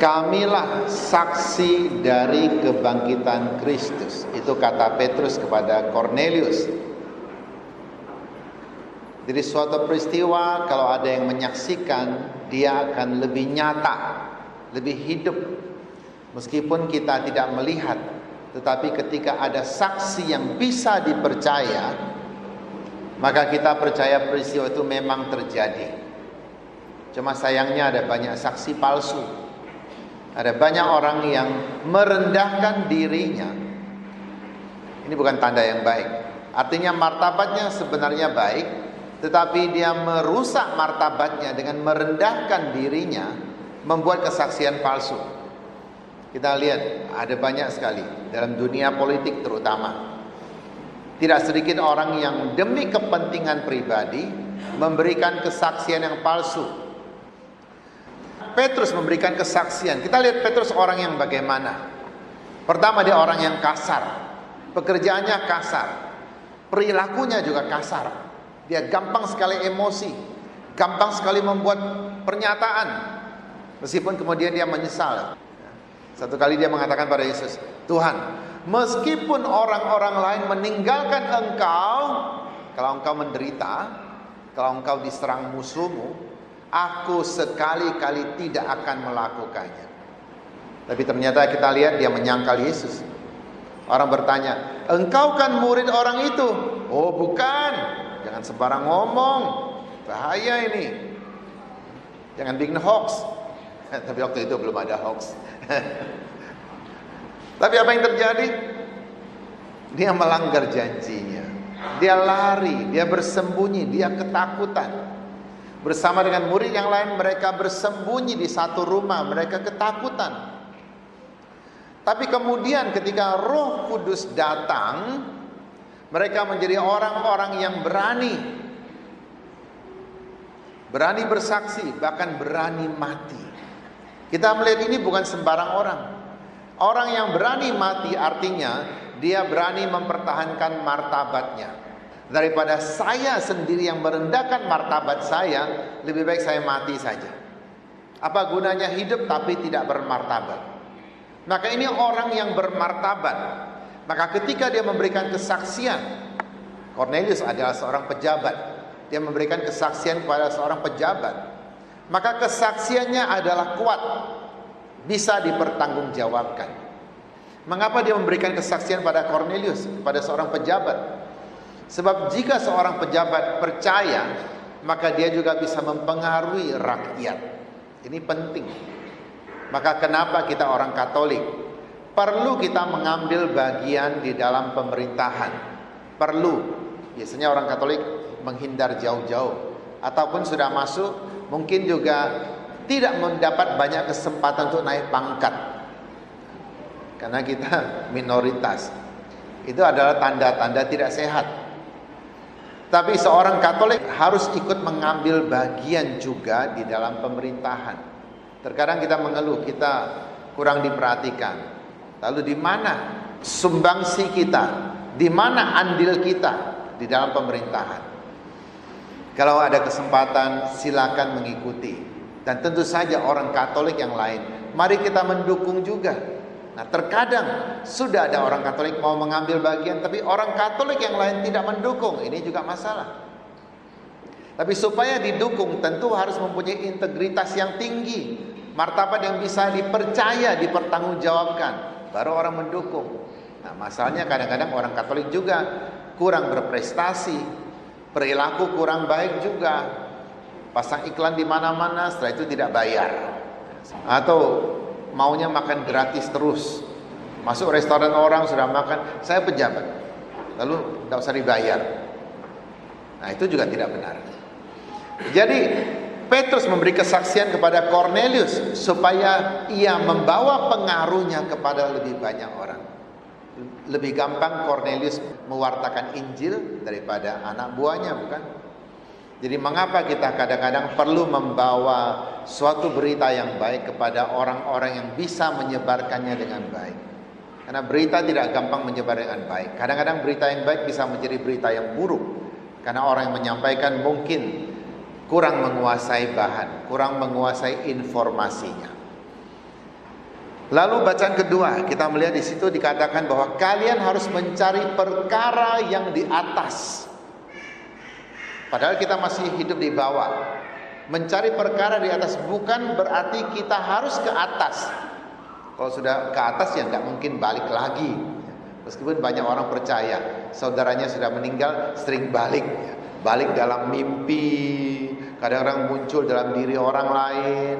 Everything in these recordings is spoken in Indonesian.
kamilah saksi dari kebangkitan Kristus. Itu kata Petrus kepada Kornelius. Jadi suatu peristiwa kalau ada yang menyaksikan, dia akan lebih nyata, lebih hidup. Meskipun kita tidak melihat, tetapi ketika ada saksi yang bisa dipercaya, maka kita percaya peristiwa itu memang terjadi. Cuma sayangnya ada banyak saksi palsu. Ada banyak orang yang merendahkan dirinya. Ini bukan tanda yang baik. Artinya martabatnya sebenarnya baik, tetapi dia merusak martabatnya dengan merendahkan dirinya, membuat kesaksian palsu. Kita lihat ada banyak sekali dalam dunia politik terutama. Tidak sedikit orang yang demi kepentingan pribadi memberikan kesaksian yang palsu. Petrus memberikan kesaksian. Kita lihat Petrus orang yang bagaimana. Pertama, dia orang yang kasar. Pekerjaannya kasar. Perilakunya juga kasar. Dia gampang sekali emosi, gampang sekali membuat pernyataan, meskipun kemudian dia menyesal. Satu kali dia mengatakan pada Yesus, Tuhan, meskipun orang-orang lain meninggalkan engkau, kalau engkau menderita, kalau engkau diserang musuhmu, aku sekali-kali tidak akan melakukannya. Tapi ternyata kita lihat dia menyangkal Yesus. Orang bertanya, engkau kan murid orang itu? Oh bukan. Jangan sembarang ngomong, bahaya ini. Jangan bikin hoax. Tapi waktu itu belum ada hoax. Tapi apa yang terjadi? Dia melanggar janjinya. Dia lari, dia bersembunyi, dia ketakutan. Bersama dengan murid yang lain, mereka bersembunyi di satu rumah, mereka ketakutan. Tapi kemudian ketika Roh Kudus datang, mereka menjadi orang-orang yang berani. Berani bersaksi, bahkan berani mati. Kita melihat ini bukan sembarang orang. Orang yang berani mati artinya dia berani mempertahankan martabatnya. Daripada saya sendiri yang merendahkan martabat saya, lebih baik saya mati saja. Apa gunanya hidup tapi tidak bermartabat? Maka ini orang yang bermartabat. Maka ketika dia memberikan kesaksian, Kornelius adalah seorang pejabat. Dia memberikan kesaksian kepada seorang pejabat. Maka kesaksiannya adalah kuat, bisa dipertanggungjawabkan. Mengapa dia memberikan kesaksian pada Kornelius, kepada seorang pejabat? Sebab jika seorang pejabat percaya, maka dia juga bisa mempengaruhi rakyat. Ini penting. Maka kenapa kita orang Katolik perlu kita mengambil bagian di dalam pemerintahan? Perlu. Biasanya orang Katolik menghindar jauh-jauh, ataupun sudah masuk mungkin juga tidak mendapat banyak kesempatan untuk naik pangkat, karena kita minoritas. Itu adalah tanda-tanda tidak sehat. Tapi seorang Katolik harus ikut mengambil bagian juga di dalam pemerintahan. Terkadang kita mengeluh, kita kurang diperhatikan. Lalu di mana sumbangsi kita? Di mana andil kita di dalam pemerintahan? Kalau ada kesempatan, silakan mengikuti. Dan tentu saja orang Katolik yang lain, mari kita mendukung juga. Nah, terkadang sudah ada orang Katolik mau mengambil bagian, tapi orang Katolik yang lain tidak mendukung. Ini juga masalah. Tapi supaya didukung, tentu harus mempunyai integritas yang tinggi, martabat yang bisa dipercaya, dipertanggungjawabkan. Baru orang mendukung. Nah, masalahnya kadang-kadang orang Katolik juga kurang berprestasi, perilaku kurang baik juga. Pasang iklan di mana-mana, setelah itu tidak bayar. Atau maunya makan gratis terus. Masuk restoran orang sudah makan, saya pejabat, lalu tidak usah dibayar. Nah, itu juga tidak benar. Jadi Petrus memberi kesaksian kepada Kornelius supaya ia membawa pengaruhnya kepada lebih banyak orang. Lebih gampang Kornelius mewartakan Injil daripada anak buahnya, bukan? Jadi mengapa kita kadang-kadang perlu membawa suatu berita yang baik kepada orang-orang yang bisa menyebarkannya dengan baik? Karena berita tidak gampang menyebar dengan baik. Kadang-kadang berita yang baik bisa menjadi berita yang buruk, karena orang yang menyampaikan mungkin kurang menguasai bahan, kurang menguasai informasinya. Lalu bacaan kedua, kita melihat di situ dikatakan bahwa kalian harus mencari perkara yang di atas. Padahal kita masih hidup di bawah. Mencari perkara di atas bukan berarti kita harus ke atas. Kalau sudah ke atas ya nggak mungkin balik lagi. Meskipun banyak orang percaya saudaranya sudah meninggal sering balik dalam mimpi, kadang-kadang muncul dalam diri orang lain.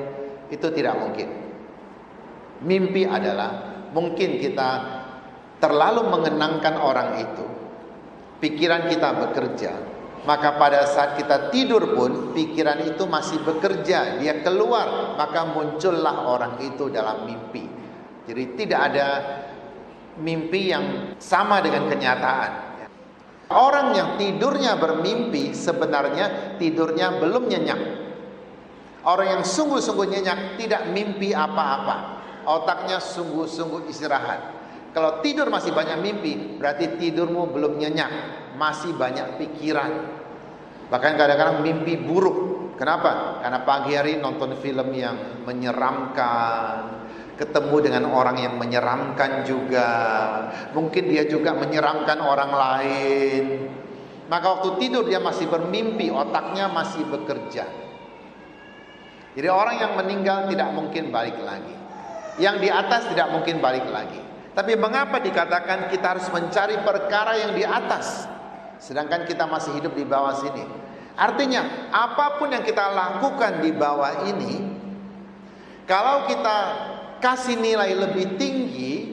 Itu tidak mungkin. Mimpi adalah mungkin kita terlalu mengenangkan orang itu. Pikiran kita bekerja, maka pada saat kita tidur pun pikiran itu masih bekerja. Dia keluar, maka muncullah orang itu dalam mimpi. Jadi tidak ada mimpi yang sama dengan kenyataan. Orang yang tidurnya bermimpi sebenarnya tidurnya belum nyenyak. Orang yang sungguh-sungguh nyenyak tidak mimpi apa-apa. Otaknya sungguh-sungguh istirahat. Kalau tidur masih banyak mimpi, berarti tidurmu belum nyenyak, masih banyak pikiran. Bahkan kadang-kadang mimpi buruk. Kenapa? Karena pagi hari nonton film yang menyeramkan, ketemu dengan orang yang menyeramkan juga. Mungkin dia juga menyeramkan orang lain. Maka waktu tidur dia masih bermimpi, otaknya masih bekerja. Jadi orang yang meninggal tidak mungkin balik lagi. Yang di atas tidak mungkin balik lagi. Tapi mengapa dikatakan kita harus mencari perkara yang di atas, sedangkan kita masih hidup di bawah sini? Artinya apapun yang kita lakukan di bawah ini, kalau kita kasih nilai lebih tinggi,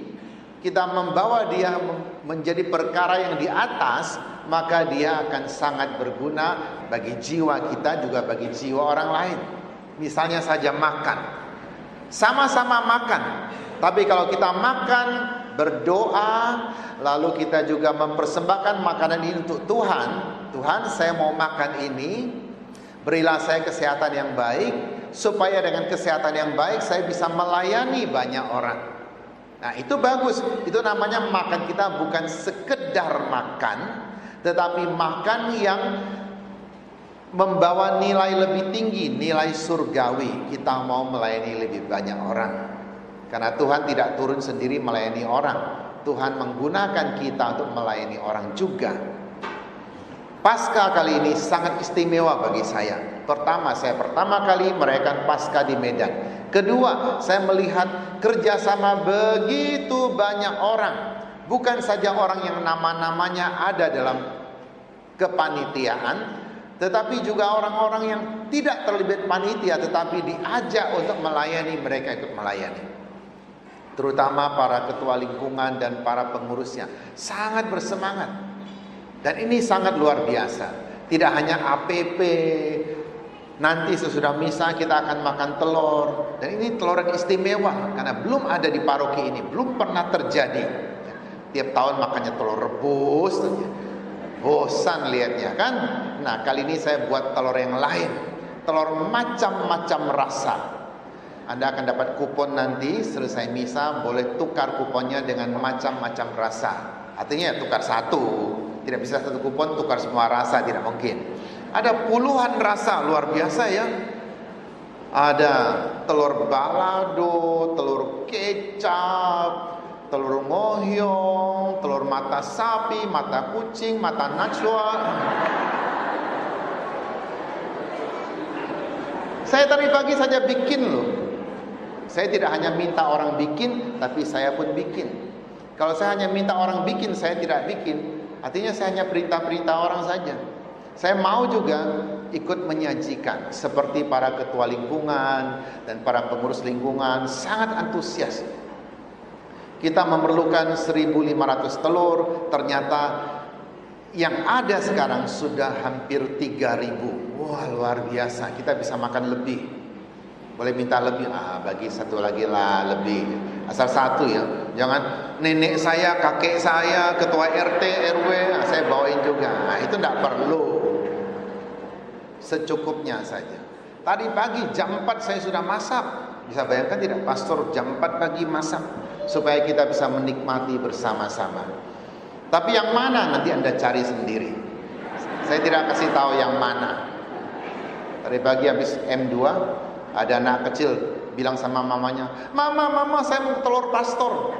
kita membawa dia menjadi perkara yang di atas, maka dia akan sangat berguna bagi jiwa kita, juga bagi jiwa orang lain. Misalnya saja makan. Sama-sama makan, tapi kalau kita makan, berdoa, lalu kita juga mempersembahkan makanan ini untuk Tuhan. Tuhan, saya mau makan ini, berilah saya kesehatan yang baik, supaya dengan kesehatan yang baik saya bisa melayani banyak orang. Nah itu bagus. Itu namanya makan kita bukan sekedar makan, tetapi makan yang membawa nilai lebih tinggi, nilai surgawi. Kita mau melayani lebih banyak orang. Karena Tuhan tidak turun sendiri melayani orang. Tuhan menggunakan kita untuk melayani orang juga. Paskah kali ini sangat istimewa bagi saya. Pertama, saya pertama kali merayakan Paskah di Medan. Kedua, saya melihat kerjasama begitu banyak orang. Bukan saja orang yang nama-namanya ada dalam kepanitiaan, tetapi juga orang-orang yang tidak terlibat panitia, tetapi diajak untuk melayani, mereka ikut melayani. Terutama para ketua lingkungan dan para pengurusnya sangat bersemangat. Dan ini sangat luar biasa. Tidak hanya APP, nanti sesudah misa kita akan makan telur. Dan ini telur yang istimewa, karena belum ada di paroki ini, belum pernah terjadi. Tiap tahun makannya telur rebus, bosan lihatnya kan. Nah kali ini saya buat telur yang lain, telur macam-macam rasa. Anda akan dapat kupon nanti selesai misa, boleh tukar kuponnya dengan macam-macam rasa. Artinya tukar satu, tidak bisa satu kupon tukar semua rasa, tidak mungkin. Ada puluhan rasa, luar biasa ya. Ada telur balado, telur kecap, telur ngohyong, telur mata sapi, mata kucing, mata najwa. Saya tadi pagi saja bikin loh. Saya tidak hanya minta orang bikin, tapi saya pun bikin. Kalau saya hanya minta orang bikin, saya tidak bikin. Artinya saya hanya perintah-perintah orang saja. Saya mau juga ikut menyajikan, seperti para ketua lingkungan dan para pengurus lingkungan sangat antusias. Kita memerlukan 1.500 telur, ternyata yang ada sekarang sudah hampir 3.000. Wah luar biasa, kita bisa makan lebih. Boleh minta lebih, bagi satu lagi lah lebih. Asal satu ya, jangan nenek saya, kakek saya, ketua RT, RW, saya bawain juga. Nah itu tidak perlu. Secukupnya saja. Tadi pagi jam 4 saya sudah masak. Bisa bayangkan tidak, pastor jam 4 pagi masak, supaya kita bisa menikmati bersama-sama. Tapi yang mana nanti Anda cari sendiri. Saya tidak kasih tahu yang mana. Tadi pagi habis M2, ada anak kecil bilang sama mamanya, Mama, saya mau telur pastor.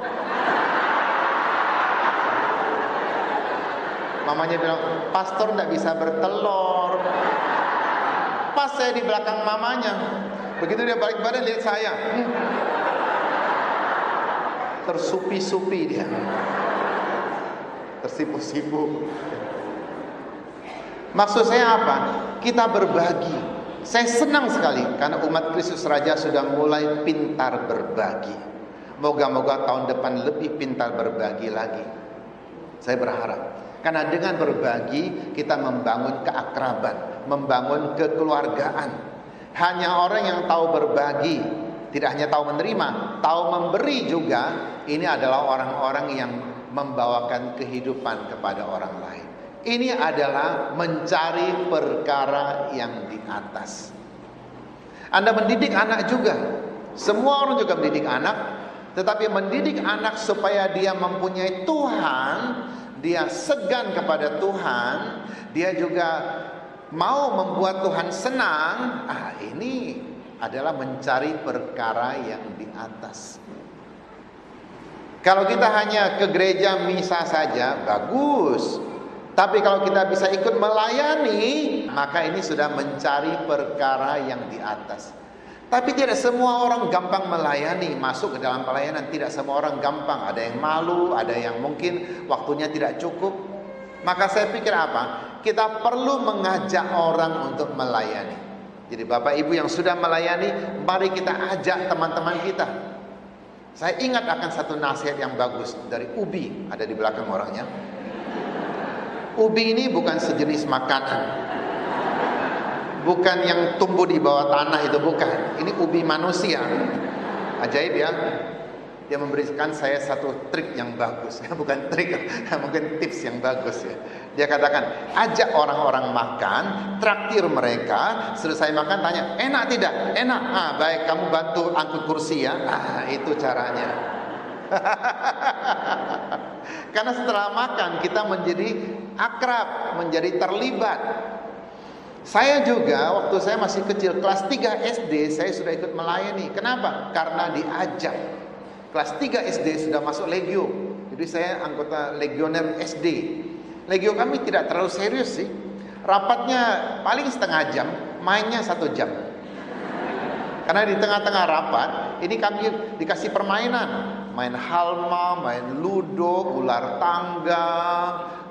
Mamanya bilang, pastor tidak bisa bertelur. Pas saya di belakang mamanya, begitu dia balik badan lihat saya, tersupi-supi dia, tersipu-sipu. Maksud saya apa? Kita berbagi. Saya senang sekali karena umat Kristus Raja sudah mulai pintar berbagi. Moga-moga tahun depan lebih pintar berbagi lagi. Saya berharap. Karena dengan berbagi kita membangun keakraban, membangun kekeluargaan. Hanya orang yang tahu berbagi, tidak hanya tahu menerima, tahu memberi juga, ini adalah orang-orang yang membawakan kehidupan kepada orang lain. Ini adalah mencari perkara yang di atas. Anda mendidik anak juga. Semua orang juga mendidik anak, tetapi mendidik anak supaya dia mempunyai Tuhan, dia segan kepada Tuhan, dia juga mau membuat Tuhan senang. Ini adalah mencari perkara yang di atas. Kalau kita hanya ke gereja misa saja, bagus. Tapi kalau kita bisa ikut melayani, maka ini sudah mencari perkara yang di atas. Tapi tidak semua orang gampang melayani, masuk ke dalam pelayanan. Tidak semua orang gampang. Ada yang malu, ada yang mungkin waktunya tidak cukup. Maka saya pikir apa? Kita perlu mengajak orang untuk melayani. Jadi Bapak Ibu yang sudah melayani, mari kita ajak teman-teman kita. Saya ingat akan satu nasihat yang bagus dari Ubi, ada di belakang orangnya. Ubi ini bukan sejenis makanan, bukan yang tumbuh di bawah tanah, itu bukan. Ini ubi manusia. Ajaib ya. Dia memberikan saya satu trik yang bagus. Bukan trik, mungkin tips yang bagus ya. Dia katakan, ajak orang-orang makan, traktir mereka, selesai makan tanya, enak tidak? Enak. Baik, kamu bantu angkut kursi ya. Itu caranya. Karena setelah makan kita menjadi akrab, menjadi terlibat. Saya juga waktu saya masih kecil, kelas 3 SD saya sudah ikut melayani. Kenapa? Karena diajak. Kelas 3 SD sudah masuk legio. Jadi saya anggota legioner SD. Legio kami tidak terlalu serius sih. Rapatnya paling setengah jam, mainnya 1 jam. Karena di tengah-tengah rapat, ini kami dikasih permainan. Main halma, main ludo, ular tangga,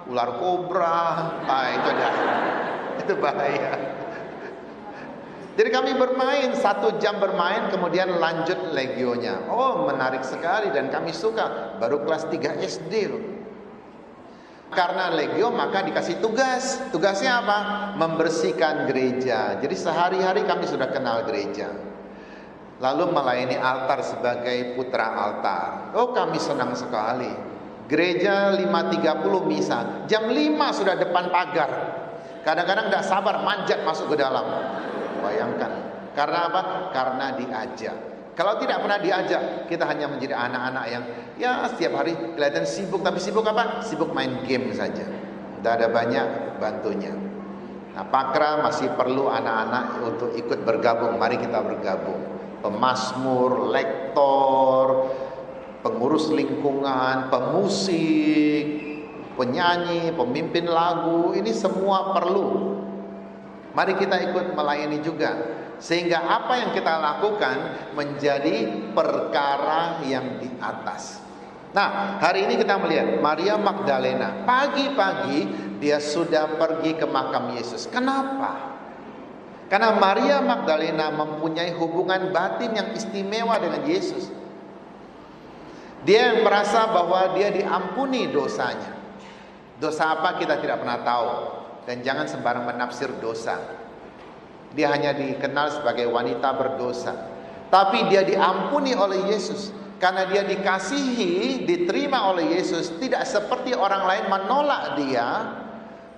ular kobra. Itu dah. Itu bahaya. Jadi kami bermain 1 jam bermain, kemudian lanjut legionya. Menarik sekali dan kami suka. Baru kelas 3 SD loh. Karena legio maka dikasih tugas. Tugasnya apa? Membersihkan gereja. Jadi sehari-hari kami sudah kenal gereja. Lalu melayani altar sebagai putra altar. Kami senang sekali. Gereja 5.30 misa, jam 5 sudah depan pagar. Kadang-kadang tidak sabar manjat masuk ke dalam. Bayangkan. Karena apa? Karena diajak. Kalau tidak pernah diajak, kita hanya menjadi anak-anak yang ya setiap hari kelihatan sibuk. Tapi sibuk apa? Sibuk main game saja. Tidak ada banyak bantunya. Nah, Pakra masih perlu anak-anak untuk ikut bergabung. Mari kita bergabung. Pemasmur, lektor, pengurus lingkungan, pemusik, penyanyi, pemimpin lagu, ini semua perlu. Mari kita ikut melayani juga, sehingga apa yang kita lakukan menjadi perkara yang di atas. Nah, hari ini kita melihat Maria Magdalena, pagi-pagi dia sudah pergi ke makam Yesus. Kenapa? Karena Maria Magdalena mempunyai hubungan batin yang istimewa dengan Yesus. Dia yang merasa bahwa dia diampuni dosanya. Dosa apa kita tidak pernah tahu. Dan jangan sembarang menafsir dosa. Dia hanya dikenal sebagai wanita berdosa. Tapi dia diampuni oleh Yesus. Karena dia dikasihi, diterima oleh Yesus. Tidak seperti orang lain menolak dia.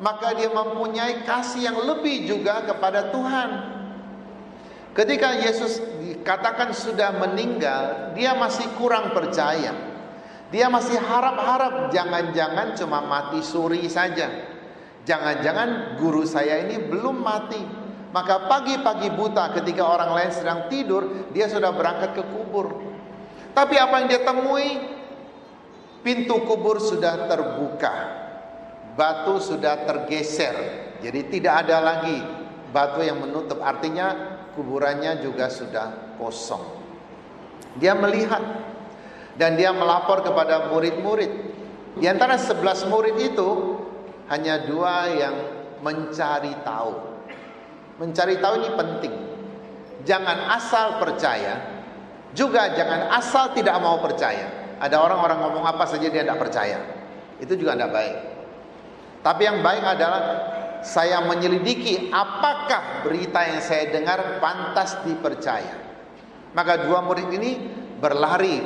Maka dia mempunyai kasih yang lebih juga kepada Tuhan. Ketika Yesus dikatakan sudah meninggal, dia masih kurang percaya. Dia masih harap-harap jangan-jangan cuma mati suri saja. Jangan-jangan guru saya ini belum mati. Maka pagi-pagi buta ketika orang lain sedang tidur, dia sudah berangkat ke kubur. Tapi apa yang dia temui? Pintu kubur sudah terbuka, batu sudah tergeser, jadi tidak ada lagi batu yang menutup. Artinya kuburannya juga sudah kosong. Dia melihat dan dia melapor kepada murid-murid. Di antara 11 murid itu hanya 2 yang mencari tahu. Mencari tahu ini penting. Jangan asal percaya, juga jangan asal tidak mau percaya. Ada orang ngomong apa saja dia tidak percaya. Itu juga tidak baik. Tapi yang baik adalah saya menyelidiki apakah berita yang saya dengar pantas dipercaya. Maka 2 murid ini berlari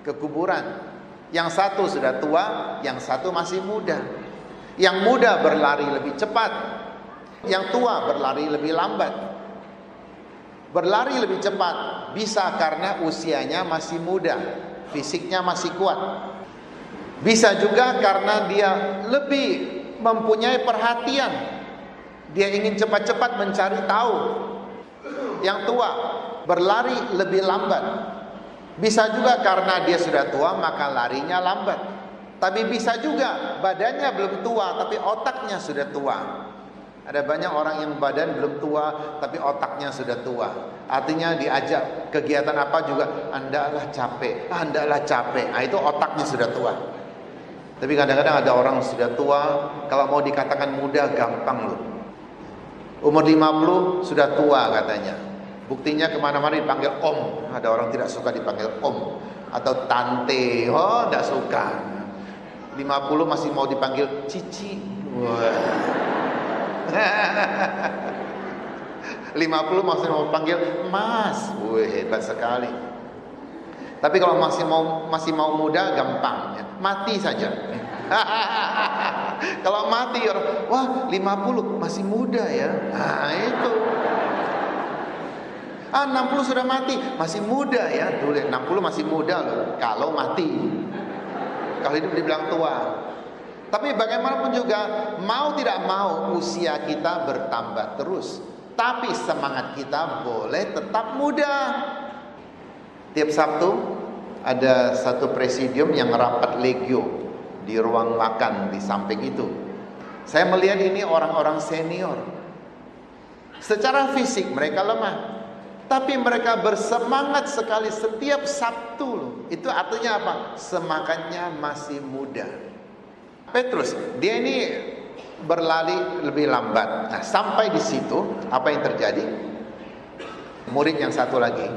ke kuburan. Yang satu sudah tua, yang satu masih muda. Yang muda berlari lebih cepat, yang tua berlari lebih lambat. Berlari lebih cepat bisa karena usianya masih muda, fisiknya masih kuat. Bisa juga karena dia lebih mempunyai perhatian. Dia ingin cepat-cepat mencari tahu. Yang tua berlari lebih lambat. Bisa juga karena dia sudah tua maka larinya lambat. Tapi bisa juga badannya belum tua tapi otaknya sudah tua. Ada banyak orang yang badan belum tua tapi otaknya sudah tua. Artinya diajak kegiatan apa juga, andaklah capek. Nah, itu otaknya sudah tua. Tapi kadang-kadang ada orang sudah tua, kalau mau dikatakan muda gampang loh. Umur 50 sudah tua katanya. Buktinya kemana-mana dipanggil om. Ada orang tidak suka dipanggil om atau tante. Oh, tidak suka. 50 masih mau dipanggil cici. Wah. 50 masih mau panggil mas. Wih, hebat sekali. Tapi kalau masih mau muda gampang ya. Mati saja. Kalau mati orang, wah 50 masih muda ya. Nah itu. 60 sudah mati, masih muda ya. Dulu 60 masih muda loh. Kalau mati. Kalau hidup dibilang tua. Tapi bagaimanapun juga, mau tidak mau usia kita bertambah terus. Tapi semangat kita boleh tetap muda. Tiap Sabtu ada satu presidium yang rapat legio di ruang makan di samping itu. Saya melihat ini orang-orang senior. Secara fisik mereka lemah, tapi mereka bersemangat sekali setiap Sabtu loh. Itu artinya apa? Semangatnya masih muda. Petrus, dia ini berlari lebih lambat. Nah, sampai di situ apa yang terjadi? Murid yang satu lagi,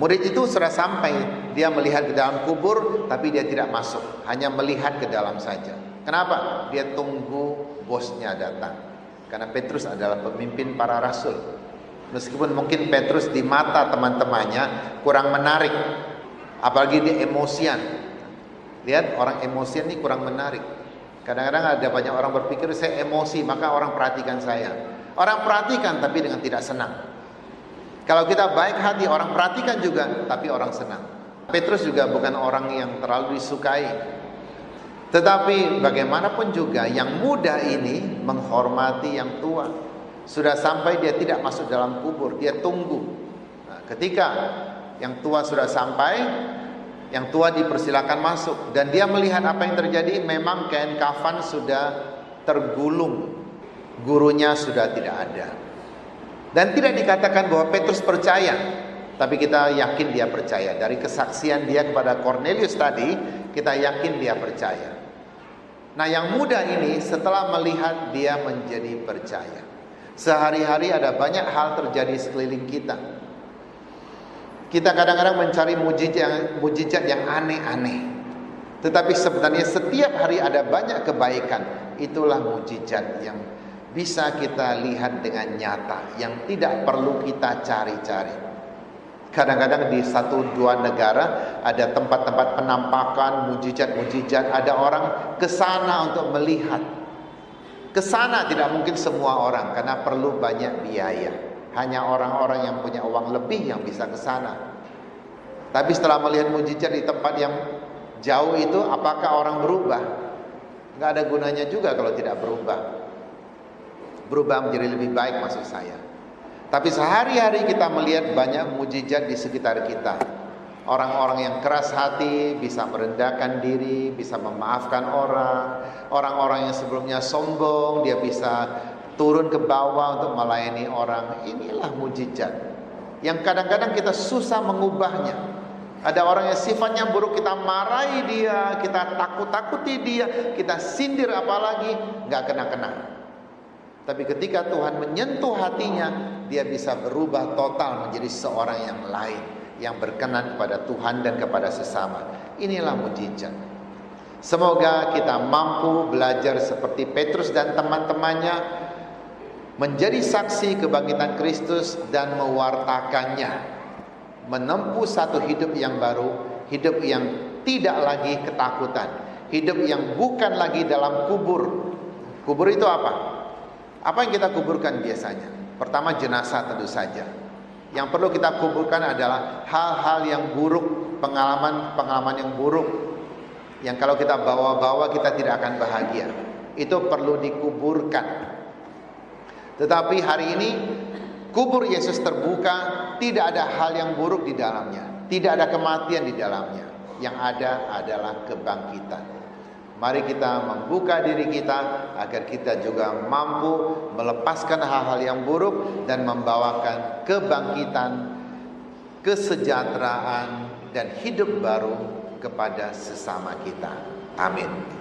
murid itu sudah sampai, dia melihat ke dalam kubur, tapi dia tidak masuk, hanya melihat ke dalam saja. Kenapa? Dia tunggu bosnya datang. Karena Petrus adalah pemimpin para rasul. Meskipun mungkin Petrus di mata teman-temannya kurang menarik, apalagi dia emosian. Lihat, orang emosian ini kurang menarik. Kadang-kadang ada banyak orang berpikir saya emosi maka orang perhatikan saya. Orang perhatikan tapi dengan tidak senang. Kalau kita baik hati orang perhatikan juga tapi orang senang. Petrus juga bukan orang yang terlalu disukai. Tetapi bagaimanapun juga yang muda ini menghormati yang tua. Sudah sampai dia tidak masuk dalam kubur, dia tunggu. Nah, ketika yang tua sudah sampai, yang tua dipersilakan masuk. Dan dia melihat apa yang terjadi. Memang kain kafan sudah tergulung, gurunya sudah tidak ada. Dan tidak dikatakan bahwa Petrus percaya, tapi kita yakin dia percaya. Dari kesaksian dia kepada Cornelius tadi, kita yakin dia percaya. Nah, yang muda ini setelah melihat dia menjadi percaya. Sehari-hari ada banyak hal terjadi sekeliling kita. Kita kadang-kadang mencari mujizat yang aneh-aneh. Tetapi sebenarnya setiap hari ada banyak kebaikan. Itulah mujizat yang bisa kita lihat dengan nyata, yang tidak perlu kita cari-cari. Kadang-kadang di 1-2 negara ada tempat-tempat penampakan mujizat-mujizat. Ada orang ke sana untuk melihat. Ke sana tidak mungkin semua orang karena perlu banyak biaya. Hanya orang-orang yang punya uang lebih yang bisa ke sana. Tapi setelah melihat mujizat di tempat yang jauh itu, apakah orang berubah? Nggak ada gunanya juga kalau tidak berubah. Berubah menjadi lebih baik maksud saya. Tapi sehari-hari kita melihat banyak mujizat di sekitar kita. Orang-orang yang keras hati bisa merendahkan diri, bisa memaafkan orang. Orang-orang yang sebelumnya sombong, dia bisa turun ke bawah untuk melayani orang. Inilah mujizat yang kadang-kadang kita susah mengubahnya. Ada orang yang sifatnya buruk, kita marahi dia, kita takut-takuti dia, kita sindir apalagi, nggak kena-kena. Tapi ketika Tuhan menyentuh hatinya, dia bisa berubah total menjadi seorang yang lain, yang berkenan kepada Tuhan dan kepada sesama. Inilah mujizat. Semoga kita mampu belajar seperti Petrus dan teman-temannya, menjadi saksi kebangkitan Kristus dan mewartakannya, menempuh satu hidup yang baru, hidup yang tidak lagi ketakutan, hidup yang bukan lagi dalam kubur. Kubur itu apa? Apa yang kita kuburkan biasanya? Pertama, jenazah tentu saja. Yang perlu kita kuburkan adalah hal-hal yang buruk, pengalaman-pengalaman yang buruk, yang kalau kita bawa-bawa kita tidak akan bahagia. Itu perlu dikuburkan. Tetapi hari ini kubur Yesus terbuka, tidak ada hal yang buruk di dalamnya, tidak ada kematian di dalamnya. Yang ada adalah kebangkitan. Mari kita membuka diri kita agar kita juga mampu melepaskan hal-hal yang buruk dan membawakan kebangkitan, kesejahteraan dan hidup baru kepada sesama kita. Amin.